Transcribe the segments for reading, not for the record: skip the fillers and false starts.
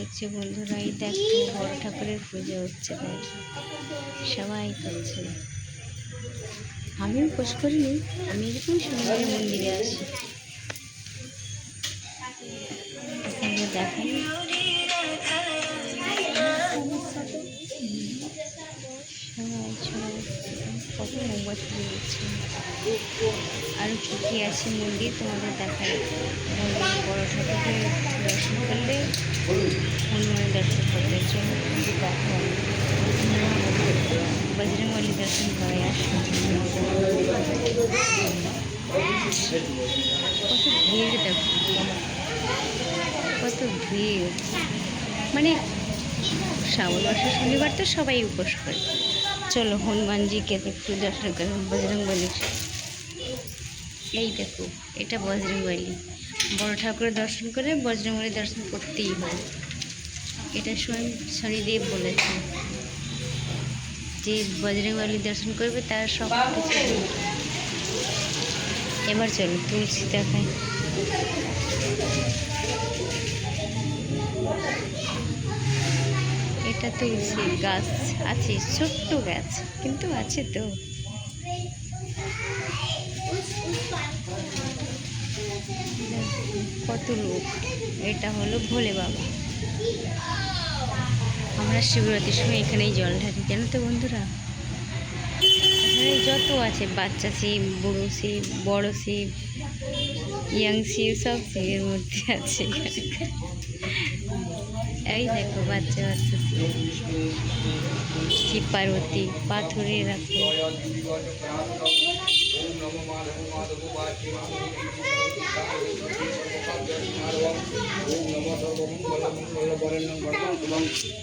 দেখছে বন্ধুরা, এই দেখো বড় ঠাকুরের পুজো হচ্ছে, দেখ সবাই করছে। আমি উপোস করিনি, আমি এরকম শনিবারের মন্দিরে আসি। আপনাদের দেখাই সবাই কত মোমবাতি দিয়েছে। আর কী কী আছে মন্দির তোমাদের দেখাই। বড় ঠাকুরের দর্শন করলে হনুমানের দর্শন করলে চলো দেখো, বজরংবলী দর্শন করে আসো। কত ভিড় দেখো, কত ভিড়, মানে শ্রাবণ মাসের শনিবার তো সবাই উপোস করে। চলো হনুমানজিকে একটু দর্শন করো, বজরংবলীর। এই দেখো এটা বজরংবলী, বড় ঠাকুরের দর্শন করে বজরংবলী দর্শন করতেই হয়। এটা স্বয়ং শনিদেব বলেছে যে বজরংবলী দর্শন করবে তার সব কিছু। এবার চলো তুলসী দেখায়। এটা তুলসী গাছ আছে, ছোট্ট গাছ কিন্তু আছে তো। কত লোক। এটা হলো ভোলে বাবা। আমরা শিবরাত্রির সময় এখানেই জল ঢালি, জানো তো বন্ধুরা। এখানে যত আছে, বাচ্চা শিব, বুড়ো শিব, বড় শিব, ইয়াং শিব, সব শিবের মধ্যে আছে। এই দেখো বাচ্চা বাচ্চা শিব পার্বতী পাথরে রাখো।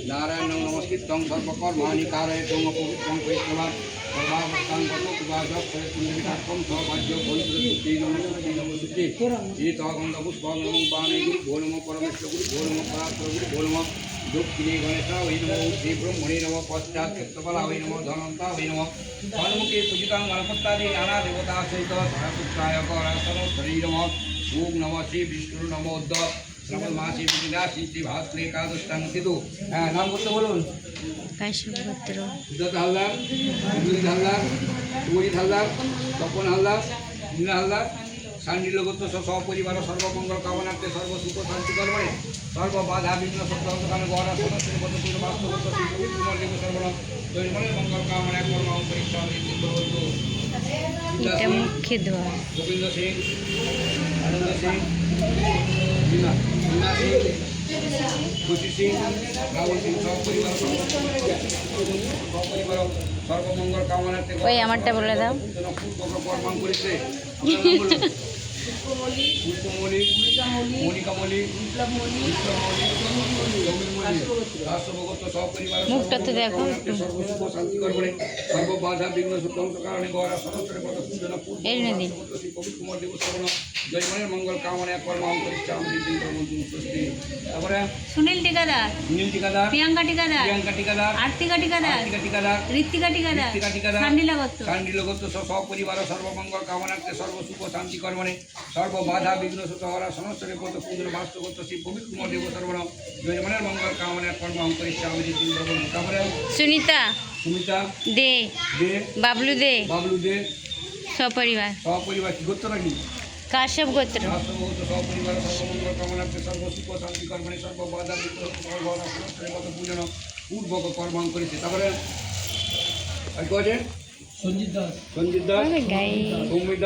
नारायण नमस्कृत सर्वकर्माणि कारयितुं पवित्रं पवित्रं सर्वावस्थां गतो विभाजक पुण्यविधात्मं सौभाग्य भोजपुत्री नमस्ते एतागन्धपुष्पं नमो बाणे गुरु भो नमो परमेश्वर गुरु भो नमो परात्पर गुरु भो नमो दक्षिणे गणेशा वै नमो श्री ब्रह्मणे नमो पश्चात् क्षेत्रफला वै नमो धनन्ता वै नमो सन्मुखे पूजितां गणपत्यादि नाना देवता सहित सहपुत्राय करासन शरीरम ओम नमः श्री विष्णु नमो उद्धव श्रवण मासी विनाशी श्री भास्कर एकादशां तिथु नाम করতে বলুন। কাশ্যপ গোত্র। সুদত হালদার, সুদীত হালদার, সুবীর হালদার, তপন হালদার, নীলা হালদার, সান্ডিল গোত্র সপরিবার সর্বমঙ্গল কামনার্থে সর্বসুখ শান্তি কর্মে সর্ববাধা বিঘ্ন সপ্তাহে গড়া সদস্য পদপুর বাস্তবত শ্রী সর্বনাম দৈবনের মঙ্গল কামনা কর্ম পরীক্ষা বলতো। এটা মুখ্য দ্বার। গোবিন্দ সিং, আনন্দ সিং, मीना सिंह, खुशी सिंह, राहुल सिंह सपरिवार सर्वमंगल कामनार्थे ওই আমারটা বলে দাও। কর্ম করেছে পুষ্পমণি, মণিকামণি, রাষ্ট্রভগত সপরিবার মুখটা তো দেখো। সর্বসুখ শান্তি করবে সর্ববাধা বিঘ্ন সত্যান্ত কারণে গড়া সহস্রে পদ পূজনা পবিত্র কুমার দেব শ্রবণ জয়মনের মঙ্গল কামনা কর্ম করিচ্ছে আমাদের দিন প্রবন্ধু স্বস্তি। তারপরে সুনীল ঠিকাদার, সুনীল ঠিকাদার, প্রিয়াঙ্কা ঠিকাদার, প্রিয়াঙ্কা ঠিকাদার, আর্তিকা ঠিকাদার, আর্তিকা ঠিকাদার, ঋত্বিকা ঠিকাদার, ঋত্বিকা ঠিকাদার, সান্ডিলা গোত্র, সান্ডিল গোত্র সপরিবার সর্বমঙ্গল কামনার্থে সর্বসুখ শান্তি কর্মণে সর্ববাধা বিঘ্ন সতহরা সমস্তরে পদ পূজন বাস্তবত শ্রী পবিত্র কুমার দেব শ্রবণ জয়মনের মঙ্গল কামনা কর্ম করিচ্ছে আমাদের দিন প্রবন্ধু। তারপরে সুনিতা, সুমিতা দে, দে, বাবলু দে, বাবলু দে, সপরিবার, সপরিবার কি গোত্র নাকি? কাশ্যপ গোত্র। সপরিবার সর্বমঙ্গল কামনার্থে সর্বসুখ শান্তি কর্মণে সর্ববাধা বিঘ্ন সর্বহরা সমস্তরে পদ পূজন পূর্বক কর্ম করেছে। তারপরে আর কি আছে? সঞ্জিত দাস, গাই সৌমিত দাস।